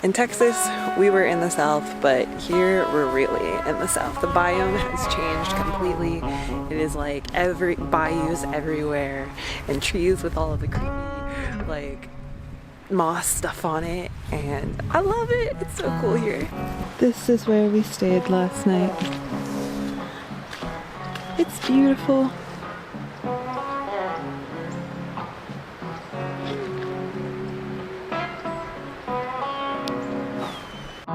In Texas, we were in the South, but here we're really in the South. The biome has changed completely. It is like bayous everywhere and trees with all of the creepy, like, moss stuff on it, and I love it. It's so cool here. This is where we stayed last night. It's beautiful.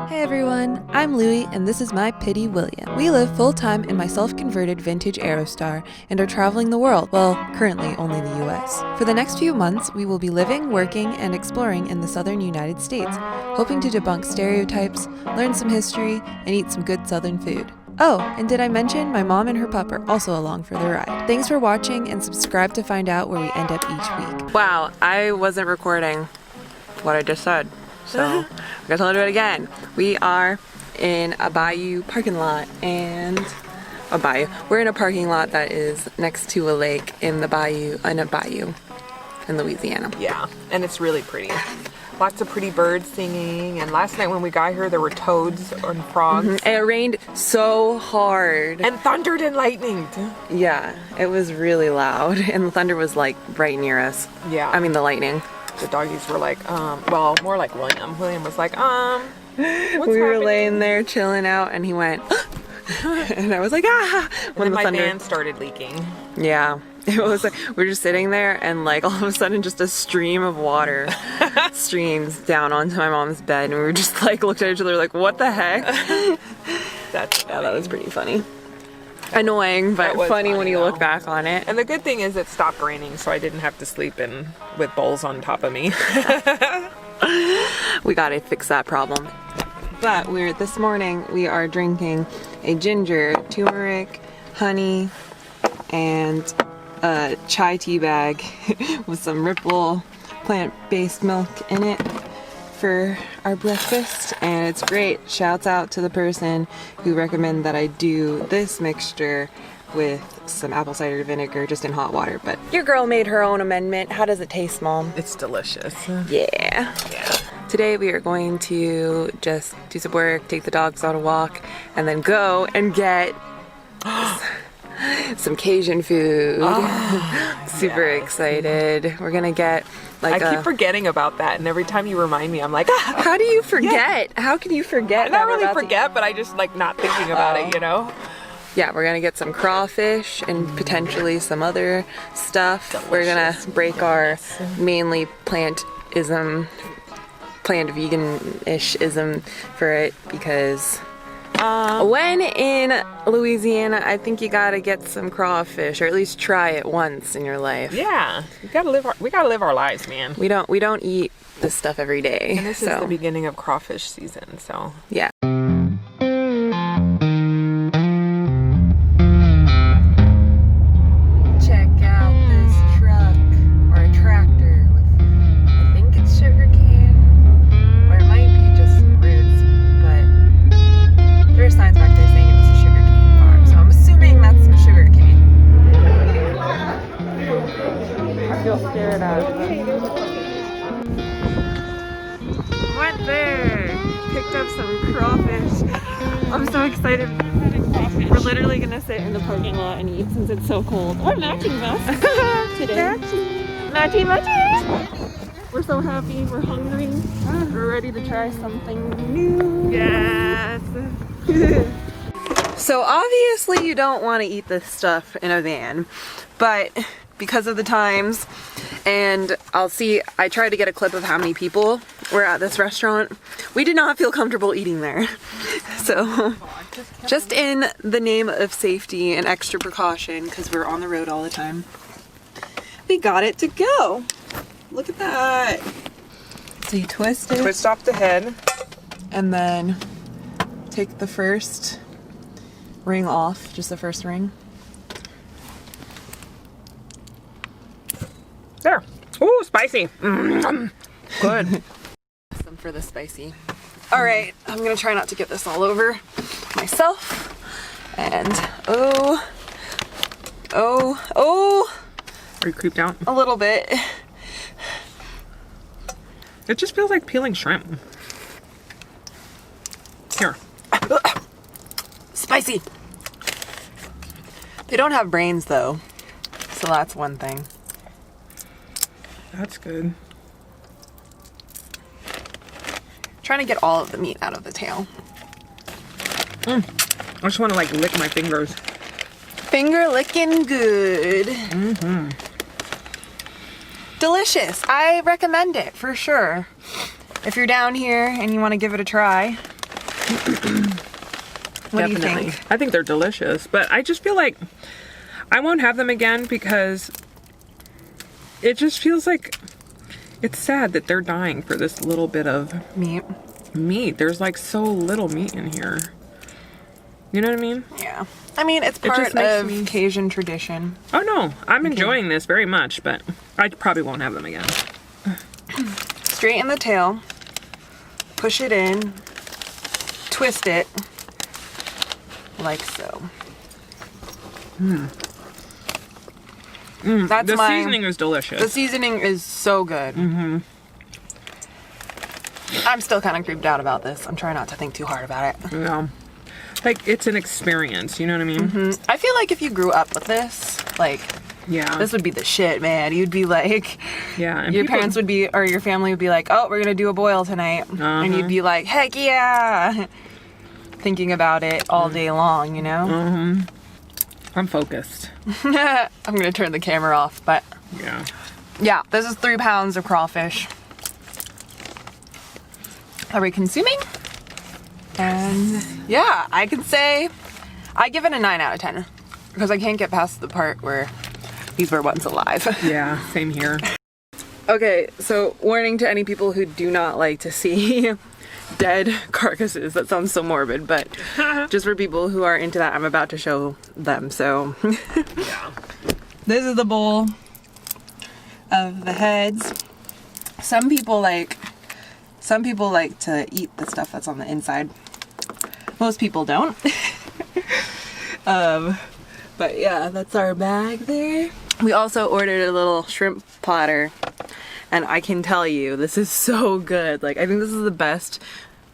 Hey everyone, I'm Louie and this is my Pitty William. We live full-time in my self-converted vintage Aerostar and are traveling the world, well, currently only the US. For the next few months, we will be living, working, and exploring in the southern United States, hoping to debunk stereotypes, learn some history, and eat some good southern food. Oh, and did I mention my mom and her pup are also along for the ride. Thanks for watching and subscribe to find out where we end up each week. Wow, I wasn't recording what I just said. So, I guess I'll do it again. We are in a bayou parking lot, and we're in a parking lot that is next to a lake in a bayou in Louisiana. Yeah, and it's really pretty. Lots of pretty birds singing, and last night when we got here there were toads and frogs. And it rained so hard. And thundered and lightninged. Yeah, it was really loud, and the thunder was like right near us. Yeah. I mean the lightning. The doggies were like, well, more like William. William was like, what's we were happening? laying there chilling out, and he went, and I was like, ah! When the thunder. Van started leaking. Yeah, it was like, we were just sitting there, and like all of a sudden just a stream of water streams down onto my mom's bed, and we were just like looked at each other like, what the heck? That's funny. Yeah, that was pretty funny. Annoying, but funny when you look back on it. And the good thing is it stopped raining, so I didn't have to sleep with bowls on top of me. We gotta fix that problem. But this morning we are drinking a ginger, turmeric, honey, and a chai tea bag with some Ripple plant-based milk in it for our breakfast, and it's great. Shouts out to the person who recommended that I do this mixture with some apple cider vinegar just in hot water. But your girl made her own amendment. How does it taste, Mom? It's delicious. Yeah. Today we are going to just do some work, take the dogs on a walk, and then go and get some Cajun food. Super excited. We're gonna get I keep forgetting about that, and every time you remind me, I'm like, how do you forget? How can you forget? I not really forget, but I just like not thinking about it, you know? Yeah, we're gonna get some crawfish and potentially some other stuff. Delicious. We're gonna break our mainly plant vegan-ish-ism for it, because when in Louisiana, I think you gotta get some crawfish, or at least try it once in your life. Yeah, we gotta live our lives, man. We don't eat this stuff every day. And this is the beginning of crawfish season, so yeah. Check out this truck, or a tractor with, I think it's sugarcane, or it might be just roots, but there are signs back there saying it was a sugarcane farm, so I'm assuming that's some sugarcane. I feel scared out of it. Went there, picked up some crawfish. I'm so excited. We're literally gonna sit in the parking lot and eat since it's so cold. Our matching vest today. Matchy. We're so happy. We're hungry. We're ready to try something new. Yes. So obviously you don't want to eat this stuff in a van, but because of the times, and I tried to get a clip of how many people were at this restaurant. We did not feel comfortable eating there. So just in the name of safety and extra precaution, because we're on the road all the time, we got it to go. Look at that. So you twist it. twist off the head. And then take the first ring off, just the first ring. There. Ooh, spicy. Good. Some for the spicy. All right, I'm gonna try not to get this all over myself. And oh. Are you creeped out? A little bit. It just feels like peeling shrimp. Here. Spicy. They don't have brains though, so that's one thing. That's good. Trying to get all of the meat out of the tail. I just want to like lick my fingers. Finger licking good. Delicious. I recommend it for sure. If you're down here and you want to give it a try. What do you think? I think they're delicious, but I just feel like I won't have them again because it just feels like it's sad that they're dying for this little bit of Meat. There's like so little meat in here. You know what I mean? Yeah. I mean, it's part just makes of me- Cajun tradition. Oh no, I'm enjoying this very much, but I probably won't have them again. Straighten the tail. Push it in. Twist it. Like so. That's The my... seasoning is delicious. The seasoning is so good. I'm still kind of creeped out about this. I'm trying not to think too hard about it. Yeah. Like, it's an experience, you know what I mean? I feel like if you grew up with this, like, Yeah. this would be the shit, man. You'd be like, Yeah. And your people- parents would be, or your family would be like, oh, we're going to do a boil tonight. And you'd be like, heck yeah. Thinking about it all day long, you know? I'm focused. I'm going to turn the camera off, but Yeah. yeah, this is 3 pounds of crawfish. Are we consuming? And yeah, I can say I give it a 9 out of 10 because I can't get past the part where these were once alive. Yeah, same here. Okay, so warning to any people who do not like to see dead carcasses. That sounds so morbid, but just for people who are into that, I'm about to show them. So Yeah. this is the bowl of the heads. Some people like to eat the stuff that's on the inside. Most people don't. But yeah, that's our bag there. We also ordered a little shrimp platter, and I can tell you, this is so good. Like, I think this is the best,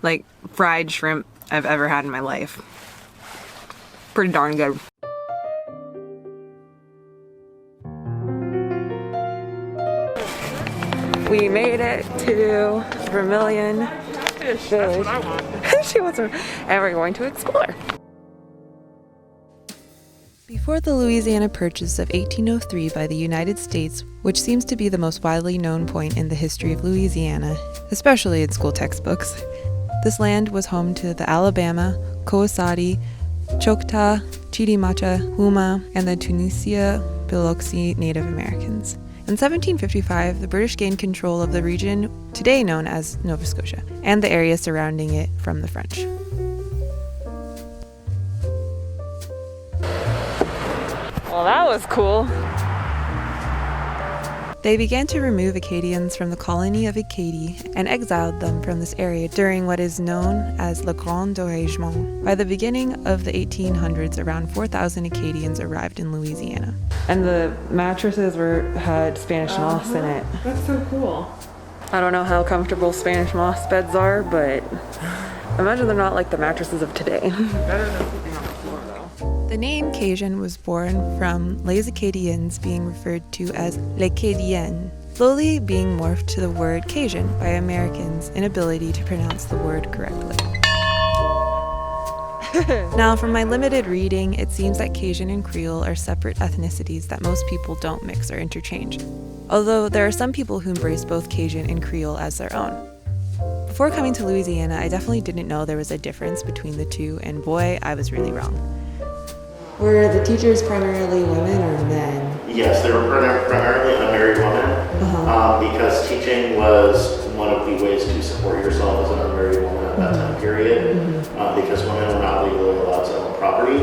like, fried shrimp I've ever had in my life. Pretty darn good. We made it to Vermilion Fish, Village. that's what I want. She wants to, and we're going to explore. Before the Louisiana Purchase of 1803 by the United States, which seems to be the most widely known point in the history of Louisiana, especially in school textbooks, this land was home to the Alabama, Coasati, Choctaw, Chitimacha, Huma, and the Tunisia Biloxi Native Americans. In 1755, the British gained control of the region today known as Nova Scotia, and the area surrounding it from the French. Well, that was cool. They began to remove Acadians from the colony of Acadie and exiled them from this area during what is known as Le Grand Dérèglement. By the beginning of the 1800s, around 4,000 Acadians arrived in Louisiana. And the mattresses had Spanish moss in it. That's so cool. I don't know how comfortable Spanish moss beds are, but imagine they're not like the mattresses of today. Better than sleeping on the floor, though. The name Cajun was born from Les Acadiens being referred to as Les Cadiens, slowly being morphed to the word Cajun by Americans' inability to pronounce the word correctly. Now, from my limited reading, it seems that Cajun and Creole are separate ethnicities that most people don't mix or interchange, although there are some people who embrace both Cajun and Creole as their own. Before coming to Louisiana, I definitely didn't know there was a difference between the two, and boy, I was really wrong. Were the teachers primarily women or men? Yes, they were primarily unmarried women because teaching was one of the ways to support yourself as an unmarried woman at that time period because women were not legally allowed to own property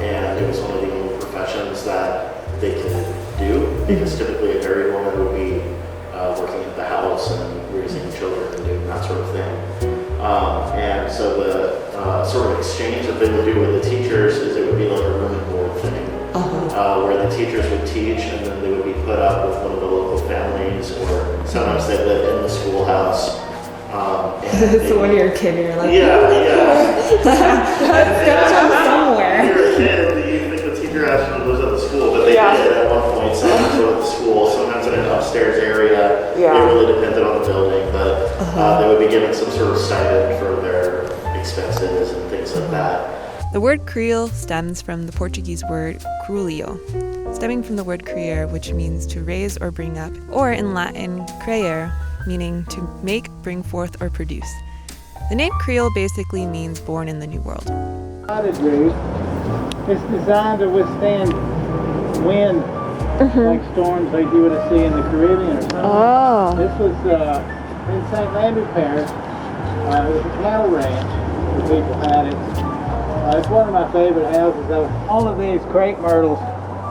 and it was one of the only professions that they could do because typically a married woman would be working at the house and raising children and doing that sort of thing. And so the sort of exchange that they would do with the teachers is it would be like a room and board thing, where the teachers would teach and then they would be put up with one of the local families, or sometimes they lived in the schoolhouse So when you're a kid, you're like, Yeah. let's go somewhere. When you're a kid, you think the teacher actually lives at the school, but they did at one point. Sometimes at the school, sometimes in an upstairs area. Yeah. It really depended on the building, but they would be given some sort of stipend for their expenses and things like that. The word Creole stems from the Portuguese word crulio, stemming from the word criar, which means to raise or bring up, or in Latin, creare, meaning to make, bring forth, or produce. The name Creole basically means born in the New World. Potted roof. It's designed to withstand wind, like storms like you would have seen in the Caribbean or something. Oh. This was in St. Lambert Parish. It was a cattle ranch. The people had it. It's one of my favorite houses. All of these crepe myrtles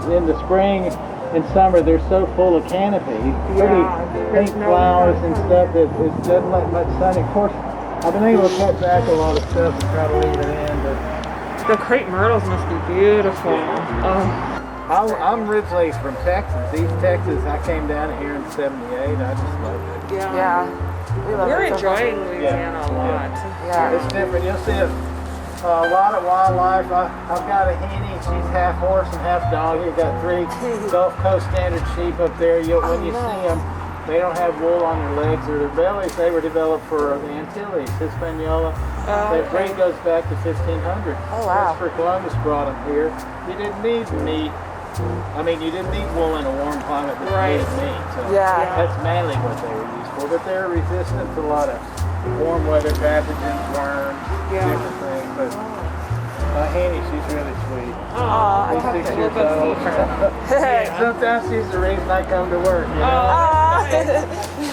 in the spring and summer, they're so full of canopy. Pretty pink flowers and stuff that it doesn't let much sun. Of course, I've been able to cut back a lot of stuff and try to leave it in, but The crepe myrtles must be beautiful. I'm originally from Texas, East Texas. I came down here in '78. I just loved it. Yeah. We're enjoying Louisiana a lot. Yeah. It's different. You'll see a lot of wildlife. I've got a henny. She's half horse and half dog. You've got 3 Gulf Coast standard sheep up there. When you see them, they don't have wool on their legs or their bellies. They were developed for the Antilles, Hispaniola. That breed goes back to 1500. Oh, wow. Christopher Columbus brought them here. You didn't need meat. I mean, you didn't need wool in a warm climate, but you needed meat. So that's mainly what they were used for. But they're resistant to a lot of warm weather pathogens, worms, different things. But my henny, she's really sweet. Aw, She's 6 years old. Sometimes she's the reason I come to work. You know?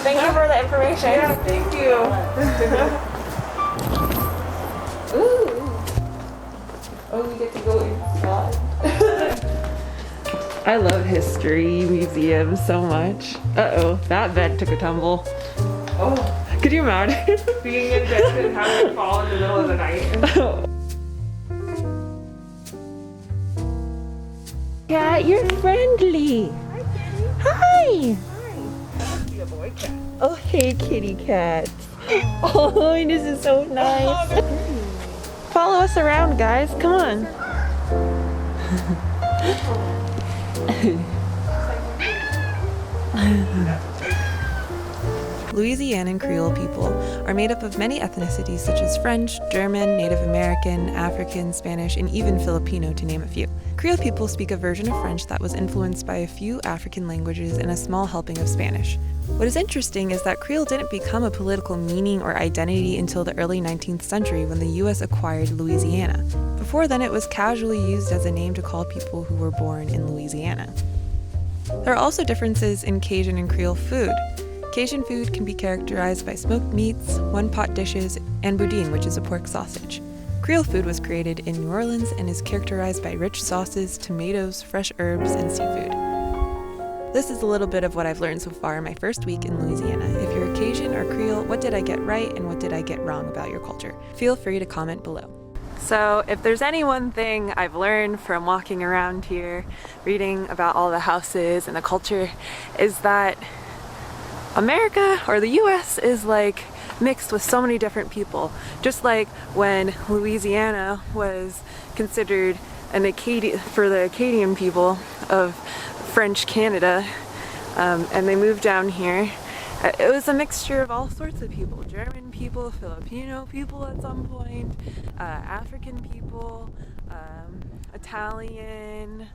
Thank you for the information. Yeah, thank you. Ooh. Oh, we get to go inside. I love history museums so much. Uh-oh, that bed took a tumble. Oh, Could you imagine? being in bed and having to fall in the middle of the night. Cat, you're friendly. Hi. Be a boy cat. Oh, hey, kitty cat. Oh, this is so nice. Follow us around, guys. Come on. Louisianan Creole people are made up of many ethnicities such as French, German, Native American, African, Spanish, and even Filipino, to name a few. Creole people speak a version of French that was influenced by a few African languages and a small helping of Spanish. What is interesting is that Creole didn't become a political meaning or identity until the early 19th century when the U.S. acquired Louisiana. Before then, it was casually used as a name to call people who were born in Louisiana. There are also differences in Cajun and Creole food. Cajun food can be characterized by smoked meats, one-pot dishes, and boudin, which is a pork sausage. Creole food was created in New Orleans and is characterized by rich sauces, tomatoes, fresh herbs, and seafood. This is a little bit of what I've learned so far in my first week in Louisiana. If you're Cajun or Creole, what did I get right and what did I get wrong about your culture? Feel free to comment below. So if there's any one thing I've learned from walking around here, reading about all the houses and the culture, is that America, or the US, is like mixed with so many different people. Just like when Louisiana was considered for the Acadian people of French Canada, and they moved down here. It was a mixture of all sorts of people. German people, Filipino people at some point, African people, Italian,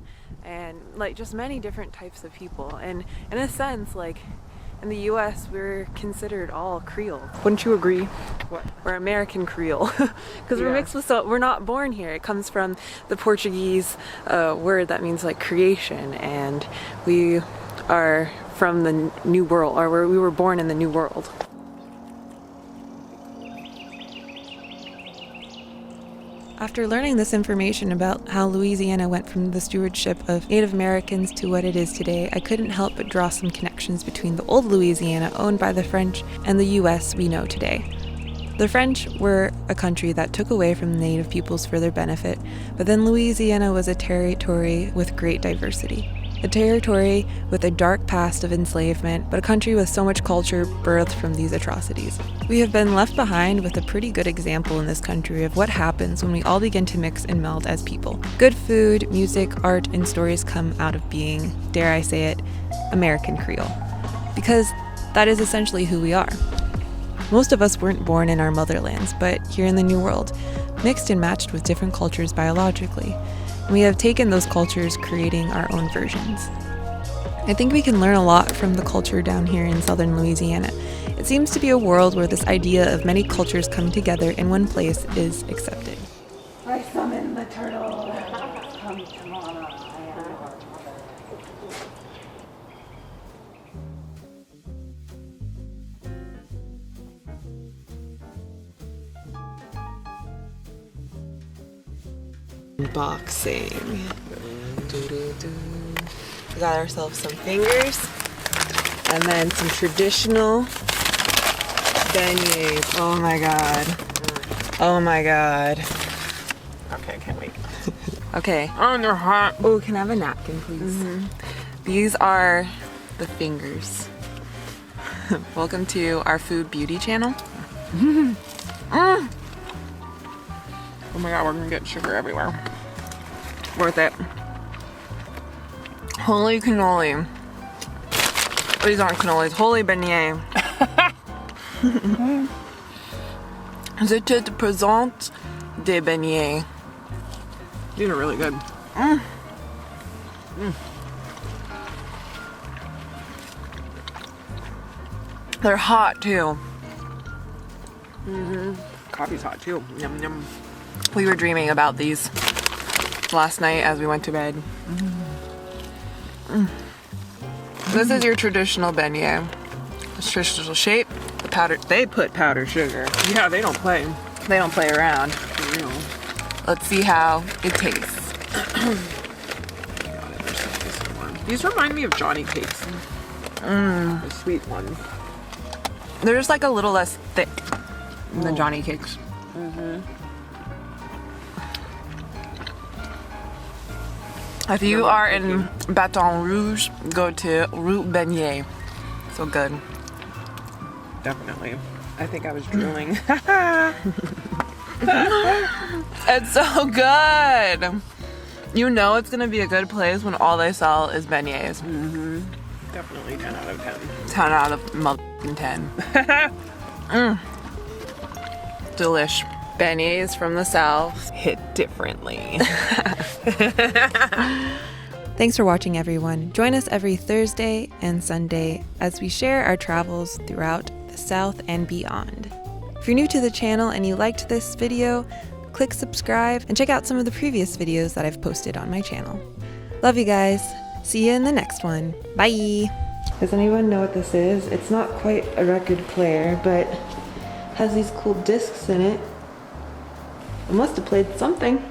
and like just many different types of people. And in a sense, like in the US, we're considered all Creole. Wouldn't you agree? What? We're American Creole because we're mixed with, we're not born here. It comes from the Portuguese word that means like creation, and we are from the New World, or we were born in the New World. After learning this information about how Louisiana went from the stewardship of Native Americans to what it is today, I couldn't help but draw some connections between the old Louisiana owned by the French and the US we know today. The French were a country that took away from the native peoples for their benefit, but then Louisiana was a territory with great diversity. a territory with a dark past of enslavement, but a country with so much culture birthed from these atrocities. We have been left behind with a pretty good example in this country of what happens when we all begin to mix and meld as people. Good food, music, art, and stories come out of being, dare I say it, American Creole. Because that is essentially who we are. Most of us weren't born in our motherlands, but here in the New World, mixed and matched with different cultures biologically. We have taken those cultures, creating our own versions. I think we can learn a lot from the culture down here in southern Louisiana. It seems to be a world where this idea of many cultures coming together in one place is accepted. I summon the turtle. Come tomorrow. Unboxing. We got ourselves some fingers and then some traditional beignets. Oh my god. Oh my god. Okay, can't wait. Okay. Oh, and they're hot. Oh, can I have a napkin, please? These are the fingers. Welcome to our food beauty channel. Oh my god, we're gonna get sugar everywhere. Worth it. Holy cannoli. These aren't cannolis. Holy beignet. Je te présente des beignets. These are really good. They're hot too. Coffee's hot too. Yum yum. We were dreaming about these last night as we went to bed. This is your traditional beignet. It's traditional shape. The powder. They put powdered sugar. Yeah, they don't play. They don't play around. For real. Let's see how it tastes. These remind me of Johnny cakes. The sweet one. They're just like a little less thick than Johnny cakes. If you are in Baton Rouge, go to Rue Beignet. So good. Definitely. I think I was drooling. It's so good. You know it's gonna be a good place when all they sell is beignets. Definitely 10 out of 10. 10 out of motherfucking 10. Delish. Beignets from the South hit differently. Thanks for watching, everyone. Join us every Thursday and Sunday as we share our travels throughout the South and beyond. If you're new to the channel and you liked this video, click subscribe and check out some of the previous videos that I've posted on my channel. Love you guys. See you in the next one. Bye. Does anyone know what this is? It's not quite a record player, but has these cool discs in it. It must have played something.